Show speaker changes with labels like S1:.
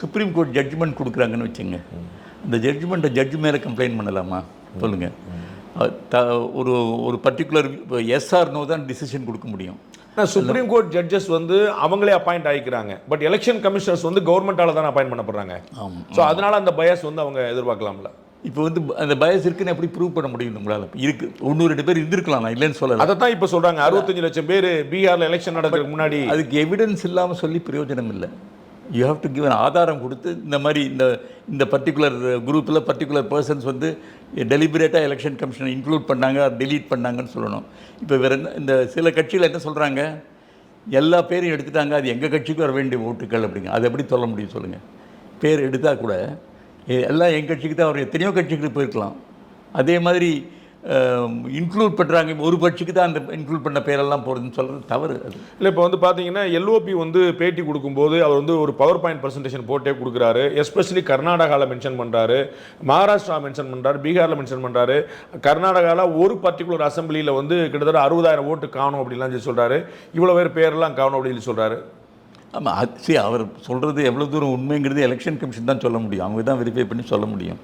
S1: Supreme court judgement கொடுக்குறாங்கன்னு வச்சுங்க, அந்த ஜட்ஜ்மெண்ட்டை ஜட்ஜ் மேலே கம்ப்ளைண்ட் பண்ணலாமா சொல்லுங்கள்? ஒரு ஒரு பர்டிகுலர் எஸ் ஆர் நோ தான் டிசிஷன் கொடுக்க முடியும்.
S2: சுப்ரீம் கோர்ட் ஜட்ஜஸ் வந்து அவங்களே அப்பாயிண்ட் ஆகிக்கிறாங்க. பட் எலெக்ஷன் கமிஷனர்ஸ் வந்து கவர்மெண்டால தான் அப்பாயிண்ட் பண்ணப்படுறாங்க. ஸோ அதனால அந்த பயஸ் வந்து அவங்க எதிர்பார்க்கலாம்ல.
S1: இப்போ வந்து அந்த பயஸ் இருக்குன்னு எப்படி ப்ரூவ் பண்ண முடியும் உங்களால்? இருக்கு, 1-2 பேர் இருந்திருக்கலாம், நான் இல்லைன்னு சொல்லலை.
S2: அதை தான் இப்போ சொல்கிறாங்க, 65 லட்சம் பேர் பீகாரில் எலெக்ஷன் நடக்கிறதுக்கு முன்னாடி.
S1: அதுக்கு எவிடன்ஸ் இல்லாமல் சொல்லி பிரயோஜனம் இல்லை. யூ ஹேவ் டு கிவ் ஆதாரம் கொடுத்து இந்த மாதிரி இந்த பர்டிகுலர் குரூப்பில் பர்டிகுலர் பர்சன்ஸ் வந்து டெலிபரேட்டாக எலெக்ஷன் கமிஷனை இன்க்ளூட் பண்ணாங்க, டெலீட் பண்ணாங்கன்னு சொல்லணும். இப்போ வேறு என்ன, இந்த சில கட்சிகள் என்ன சொல்கிறாங்க, எல்லா பேரையும் எடுத்துட்டாங்க, அது எங்கள் கட்சிக்கு வர வேண்டிய ஓட்டுகள் அப்படிங்க. அது எப்படி சொல்ல முடியும் சொல்லுங்கள்? பேர் எடுத்தால் கூட எல்லாம் எங்கள் கட்சிக்கு தான், அவர் எத்தனையோ கட்சிகளுக்கு போயிருக்கலாம். அதே மாதிரி இன்க்ளூட் பண்ணுறாங்க, ஒரு கட்சிக்கு தான் அந்த இன்க்ளூட் பண்ண பேரெல்லாம் போகிறதுன்னு சொல்கிறது தவறு. அது
S2: இல்லை. இப்போ வந்து பார்த்தீங்கன்னா எல்ஓபி வந்து பேட்டி கொடுக்கும்போது அவர் வந்து ஒரு பவர் பாயிண்ட் ப்ரெசன்டேஷன் போட்டே கொடுக்குறாரு. எஸ்பெஷலி கர்நாடகாவில் மென்ஷன் பண்ணுறாரு, மகாராஷ்டிரா மென்ஷன் பண்ணுறாரு, பீகாரில் மென்ஷன் பண்ணுறாரு. கர்நாடகாவில் ஒரு பர்டிகுலர் அசம்பிளியில் வந்து கிட்டத்தட்ட 60,000 ஓட்டு காணும் அப்படின்லாம் சொல்லி சொல்கிறாரு. இவ்வளோ பேர் பேரெல்லாம் காணும் அப்படின்னு சொல்கிறாரு.
S1: ஆமாம், சரி, அவர் சொல்கிறது எவ்வளோ தூரம் உண்மைங்கிறது எலெக்ஷன் கமிஷன் தான் சொல்ல முடியும், அவங்க தான் வெரிஃபை பண்ணி சொல்ல முடியும்.